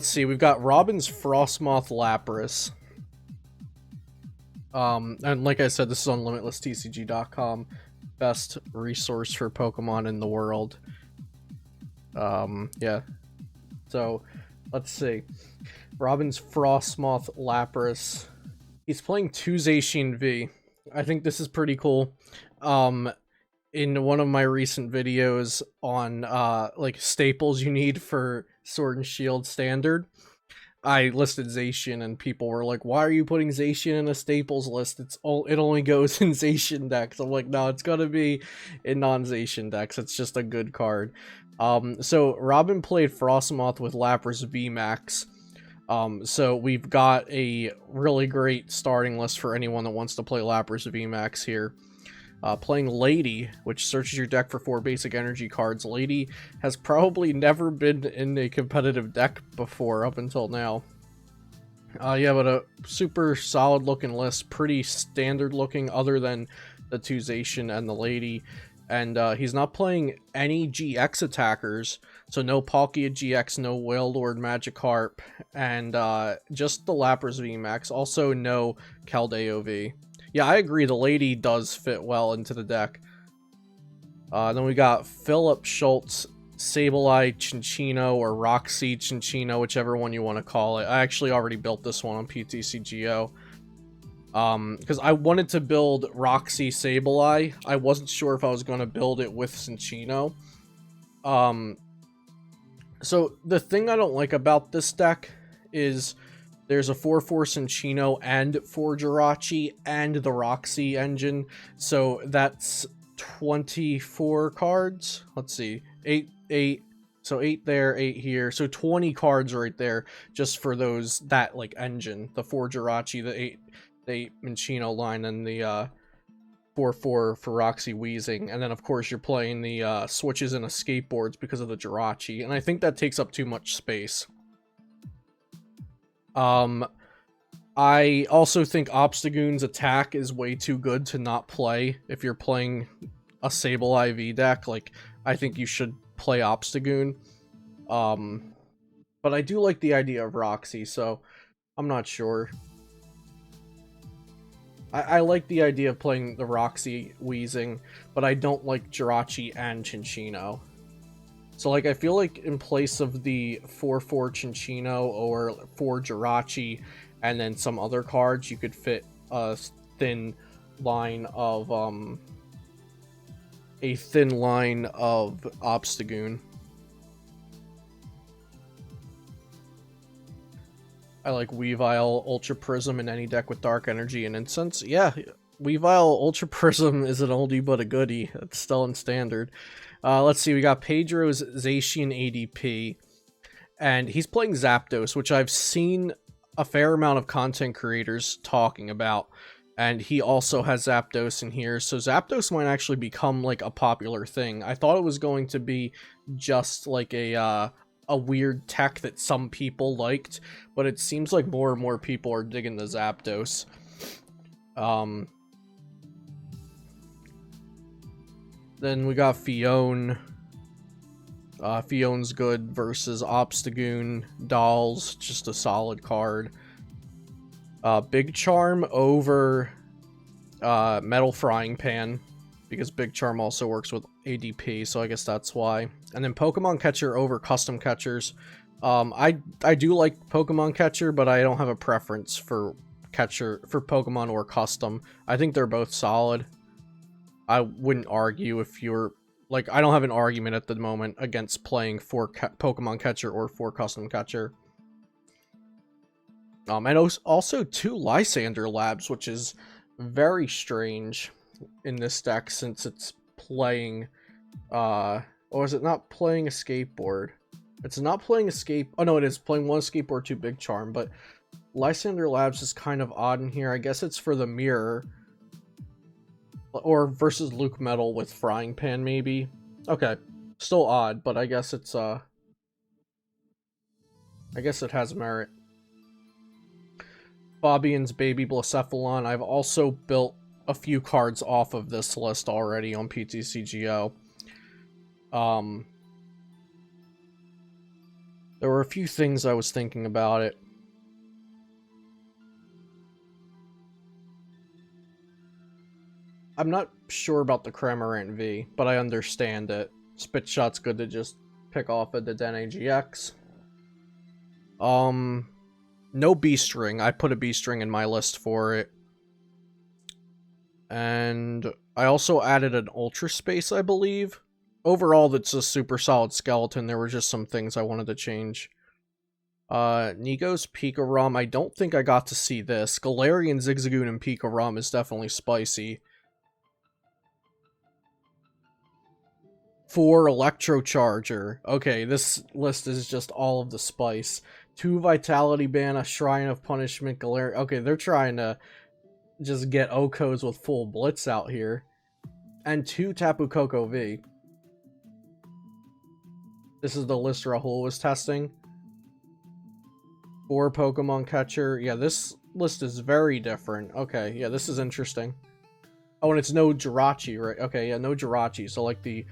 Let's see, we've got Robin's Frostmoth Lapras. And like I said, this is on LimitlessTCG.com. Best resource for Pokemon in the world. Yeah. So, let's see. Robin's Frostmoth Lapras. He's playing 2 Zacian V. I think this is pretty cool. In one of my recent videos on, like, staples you need for Sword and Shield Standard, I listed Zacian, and people were like, why are you putting Zacian in a staples list? It only goes in Zacian decks. I'm like, no, it's gotta be in non-Zacian decks. It's just a good card. So Robin played Frostmoth with Lapras VMAX. So we've got a really great starting list for anyone that wants to play Lapras VMAX here. Playing Lady, which searches your deck for 4 basic energy cards. Lady has probably never been in a competitive deck before up until now. Yeah, but a super solid looking list, pretty standard looking other than the 2 Zacian and the Lady. And he's not playing any GX attackers, so no Palkia GX, no Wailord Magikarp, and just the Lapras VMAX, also no Keldeo V. Yeah, I agree, the Lady does fit well into the deck. Then we got Philip Schultz, Sableye Cinccino, or Roxy Cinccino, whichever one you want to call it. I actually already built this one on PTCGO. Because I wanted to build Roxy Sableye. I wasn't sure if I was going to build it with Cinccino. So the thing I don't like about this deck is there's a 4/4 Cinccino and 4 Jirachi and the Roxy engine. So that's 24 cards. Let's see. 8. So 8 there, 8 here. So 20 cards right there just for that like engine. The 4 Jirachi, the 8 Minccino line, and the 4/4 for Roxy Wheezing. And then of course you're playing the switches and skateboards because of the Jirachi. And I think that takes up too much space. I also think Obstagoon's attack is way too good to not play. If you're playing a Sableye V deck, like, I think you should play Obstagoon. But I do like the idea of Roxy, so I'm not sure. I like the idea of playing the Roxy Wheezing, but I don't like Jirachi and Cinccino. So, like, I feel like in place of the 4/4 Cinccino or 4 Jirachi and then some other cards, you could fit a thin line of Obstagoon. I like Weavile Ultra Prism in any deck with Dark Energy and Incense. Yeah, Weavile Ultra Prism is an oldie but a goodie. It's still in Standard. Let's see, we got Pedro's Zacian ADP, and he's playing Zapdos, which I've seen a fair amount of content creators talking about, and he also has Zapdos in here, so Zapdos might actually become, like, a popular thing. I thought it was going to be just, like, a weird tech that some people liked, but it seems like more and more people are digging the Zapdos. Then we got Fione. Fione's good versus Obstagoon. Dolls, just a solid card. Big Charm over Metal Frying Pan, because Big Charm also works with ADP, so I guess that's why. And then Pokemon Catcher over Custom Catchers. I do like Pokemon Catcher, but I don't have a preference for Pokemon or Custom. I think they're both solid. I wouldn't argue if you're, like, I don't have an argument at the moment against playing for Pokemon Catcher or for Custom Catcher. And also 2 Lysander Labs, which is very strange in this deck since it's playing, or is it not playing a skateboard? It's not playing oh no, it is playing 1 skateboard, 2 Big Charm, but Lysander Labs is kind of odd in here. I guess it's for the mirror. Or versus Luke Metal with Frying Pan, maybe. Okay, still odd, but I guess it's, I guess it has merit. Fabian's Baby Blacephalon. I've also built a few cards off of this list already on PTCGO. There were a few things I was thinking about it. I'm not sure about the Cramorant V, but I understand it. Spit Shot's good to just pick off at the Dene GX. No B-String. I put a B-String in my list for it. And I also added an Ultra Space, I believe. Overall, that's a super solid skeleton. There were just some things I wanted to change. Nigo's Pikarom. I don't think I got to see this. Galarian, Zigzagoon, and Pikarom is definitely spicy. 4 Electrocharger. Okay, this list is just all of the spice. 2 Vitality Ban, a Shrine of Punishment, Galarian. Okay, they're trying to just get Okos with full Blitz out here. And 2 Tapu Koko V. This is the list Rahul was testing. 4 Pokemon Catcher. Yeah, this list is very different. Okay, yeah, this is interesting. Oh, and it's no Jirachi, right? Okay, yeah, no Jirachi. So, like the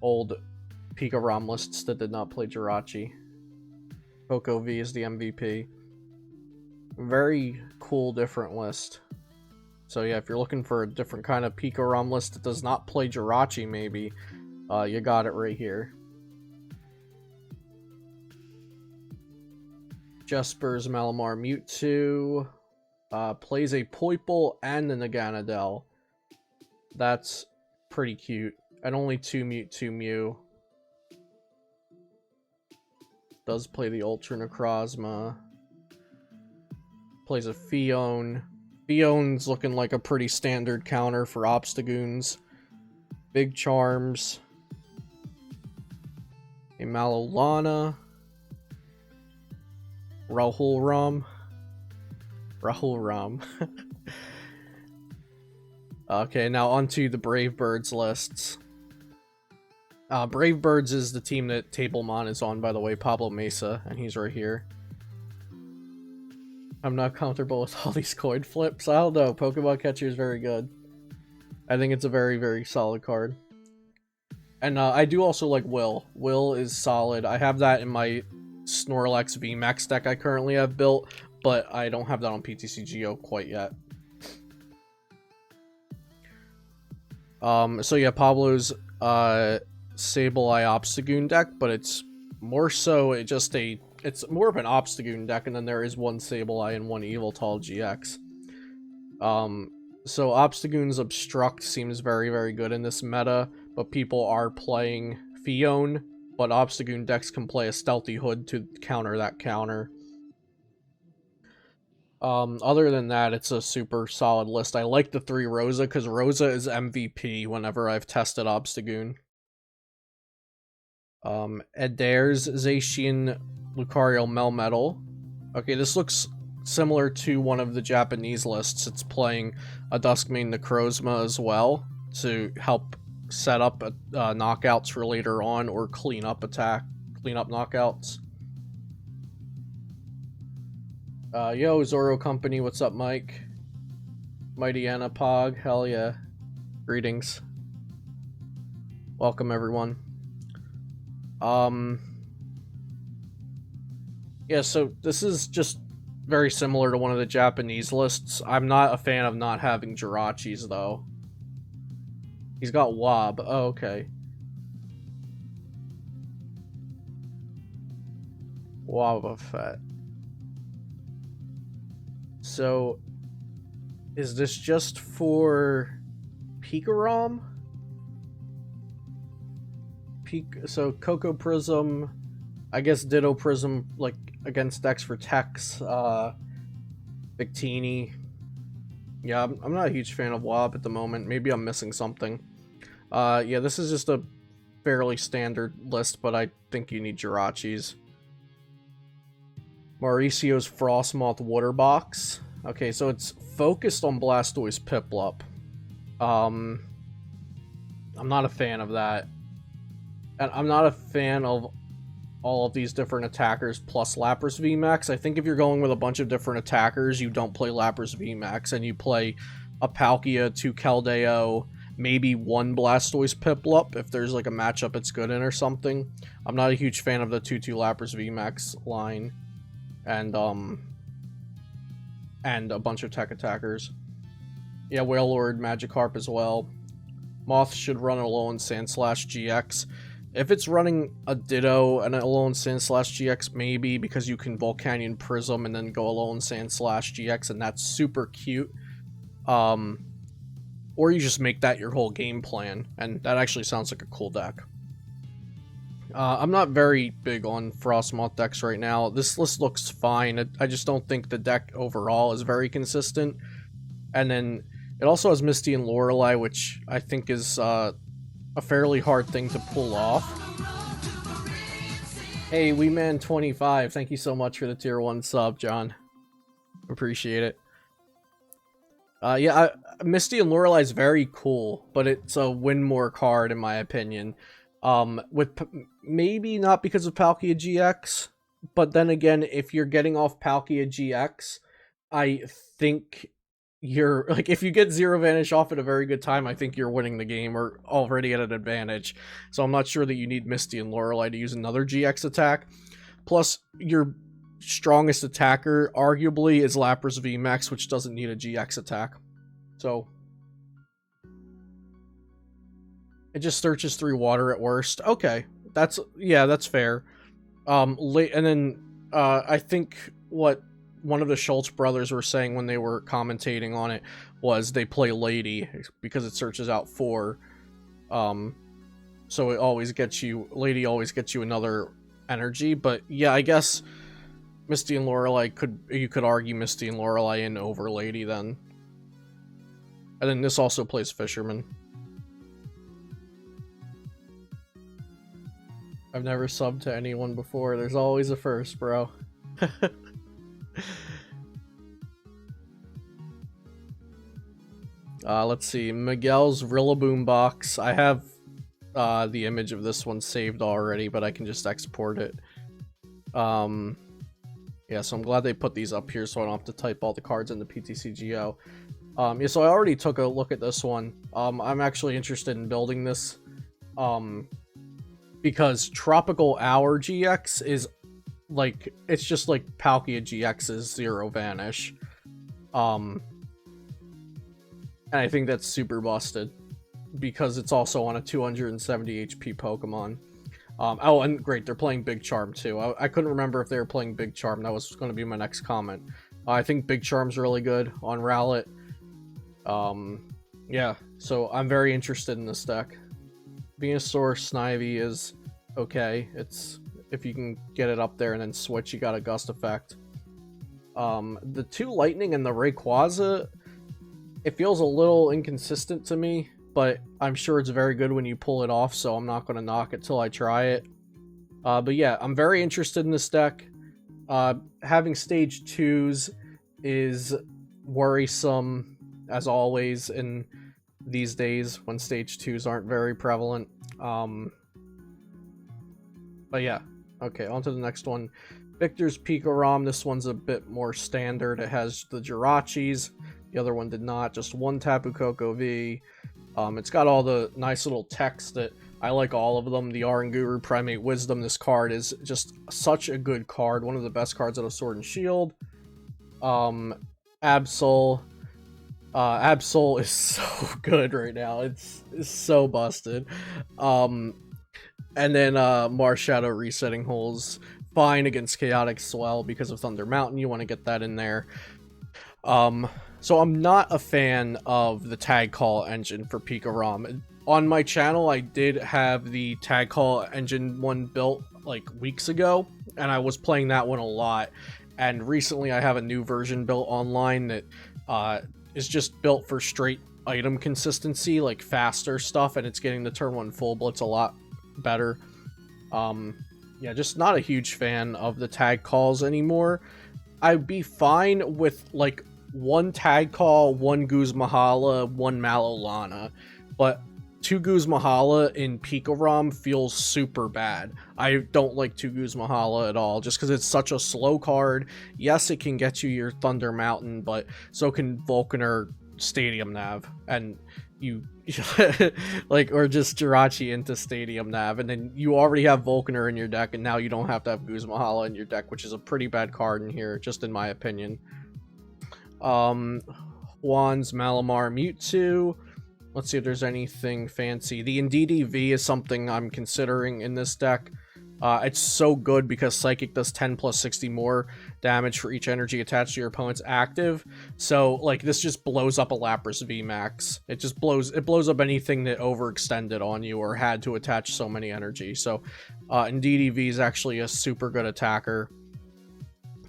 old Pikarom lists that did not play Jirachi. Koko V is the MVP. Very cool, different list. So, yeah, if you're looking for a different kind of Pikarom list that does not play Jirachi, maybe, you got it right here. Jesper's Malamar Mewtwo plays a Poipole and a Naganadel. That's pretty cute. And only 2 Mewtwo Mew. Does play the Ultra Necrozma. Plays a Fione. Fione's looking like a pretty standard counter for Obstagoons. Big Charms. A Malolana. Rahul Ram. Okay, now onto the Brave Birds lists. Brave Birds is the team that Tablemon is on, by the way, Pablo Mesa, and he's right here. I'm not comfortable with all these coin flips. I don't know, Pokemon Catcher is very good. I think it's a very, very solid card. And I do also like Will. Will is solid. I have that in my Snorlax VMAX deck I currently have built, but I don't have that on PTCGO quite yet. So yeah, Pablo's Sableye Obstagoon deck, but it's more so it's more of an Obstagoon deck, and then there is one Sableye and one Yveltal GX. So Obstagoon's Obstruct seems very, very good in this meta, but people are playing Fione, but Obstagoon decks can play a Stealthy Hood to counter that counter. Other than that, it's a super solid list. I like the 3 Rosa, because Rosa is MVP whenever I've tested Obstagoon. Adair's Zacian Lucario Melmetal. Okay, this looks similar to one of the Japanese lists. It's playing a Duskmane Necrozma as well to help set up knockouts for later on, or clean up knockouts. Yo, Zoro Company, what's up, Mike? Mighty Anna Pog, hell yeah. Greetings. Welcome, everyone. Yeah, so this is just very similar to one of the Japanese lists. I'm not a fan of not having Jirachis, though. He's got Wob. Oh, okay. Wobbuffet. So, is this just for Pikarom? So, Coco Prism, I guess Ditto Prism, like, against decks for Tex, Victini. Yeah, I'm not a huge fan of Wob at the moment. Maybe I'm missing something. Yeah, this is just a fairly standard list, but I think you need Jirachis. Mauricio's Frostmoth Water Box. Okay, so it's focused on Blastoise Piplup. I'm not a fan of that. And I'm not a fan of all of these different attackers plus Lapras VMAX. I think if you're going with a bunch of different attackers, you don't play Lapras VMAX, and you play a Palkia, 2 Keldeo, maybe one Blastoise Piplup if there's like a matchup it's good in or something. I'm not a huge fan of the 2-2 Lapras VMAX line, and a bunch of tech attackers. Yeah, Wailord, Magikarp as well. Moth should run Alolan Sandslash GX. If it's running a Ditto and an Alolan Sandslash GX, maybe, because you can Volcanion Prism and then go Alolan Sandslash GX, and that's super cute. Or you just make that your whole game plan, and that actually sounds like a cool deck. I'm not very big on Frostmoth decks right now. This list looks fine. I just don't think the deck overall is very consistent. And then it also has Misty and Lorelei, which I think is a fairly hard thing to pull off. Hey, WeeMan25, thank you so much for the tier 1 sub, John. Appreciate it. Yeah, Misty and Lorelei is very cool, but it's a win more card in my opinion. Maybe not because of Palkia GX, but then again, if you're getting off Palkia GX, I think you're, like, if you get Zero Vanish off at a very good time, I think you're winning the game or already at an advantage. So I'm not sure that you need Misty and Lorelei to use another GX attack. Plus, your strongest attacker, arguably, is Lapras VMAX, which doesn't need a GX attack. So it just searches through water at worst. Okay, that's fair. And then I think what one of the Schultz brothers were saying when they were commentating on it was they play Lady because it searches out 4. So it always gets you, Lady always gets you another energy. But yeah, I guess Misty and Lorelei you could argue Misty and Lorelei in over Lady then. And then this also plays Fisherman. I've never subbed to anyone before. There's always a first, bro. Let's see. Miguel's Rillaboom box. I have the image of this one saved already, but I can just export it. Yeah, so I'm glad they put these up here so I don't have to type all the cards in the PTCGO. Yeah, so I already took a look at this one. I'm actually interested in building this. Because Tropical Hour GX is like, it's just like Palkia GX's Zero Vanish. And I think that's super busted because it's also on a 270 HP Pokemon. Oh, and great, they're playing Big Charm too. I couldn't remember if they were playing Big Charm. That was going to be my next comment. I think Big Charm's really good on Rowlet. Yeah, so I'm very interested in this deck. Venusaur Snivy is okay. It's, if you can get it up there and then switch, you got a Gust effect. The 2 Lightning and the Rayquaza, it feels a little inconsistent to me, but I'm sure it's very good when you pull it off, so I'm not going to knock it till I try it. But yeah, I'm very interested in this deck. Having stage 2s is worrisome, as always, in these days when stage 2s aren't very prevalent. But yeah, okay, on to the next one. Victor's Pikarom. This one's a bit more standard. It has the Jirachis. The other one did not. Just one Tapu Koko V. It's got all the nice little text that I like all of them. The Oranguru Primate Wisdom. This card is just such a good card. One of the best cards out of Sword and Shield. Absol. Absol is so good right now. It's so busted. And then Marshadow Resetting Holes. Fine against Chaotic Swell because of Thunder Mountain. You want to get that in there. So I'm not a fan of the tag call engine for Pikarom. On my channel, I did have the tag call engine one built like weeks ago, and I was playing that one a lot. And recently I have a new version built online that is just built for straight item consistency, like faster stuff, and it's getting the turn 1 full blitz a lot better. Yeah, just not a huge fan of the tag calls anymore. I'd be fine with like 1 tag call, 1 Guzmahala, 1 Malolana, but 2 Guzmahala in Pikarom feels super bad. I don't like 2 Guzmahala at all, just because it's such a slow card. Yes, it can get you your Thunder Mountain, but so can Volcaner Stadium Nav, and you like, or just Jirachi into Stadium Nav, and then you already have Volcaner in your deck, and now you don't have to have Guzmahala in your deck, which is a pretty bad card in here, just in my opinion. Juan's Malamar Mewtwo. Let's see if there's anything fancy. The Indeedee V is something I'm considering in this deck. It's so good because Psychic does 10 plus 60 more damage for each energy attached to your opponent's active. So, like, this just blows up a Lapras VMAX. It blows up anything that overextended on you or had to attach so many energy. So, Indeedee V is actually a super good attacker.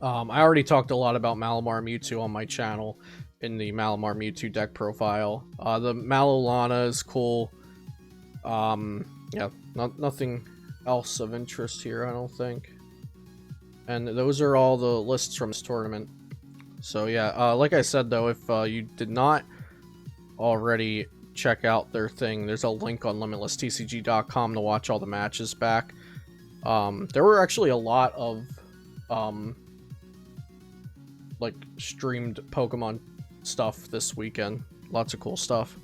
I already talked a lot about Malamar Mewtwo on my channel in the Malamar Mewtwo deck profile. The Malolana is cool. Yeah, nothing else of interest here, I don't think. And those are all the lists from this tournament. So yeah, like I said though, if you did not already check out their thing, there's a link on limitlesstcg.com to watch all the matches back. There were actually a lot of like streamed Pokemon stuff this weekend. Lots of cool stuff.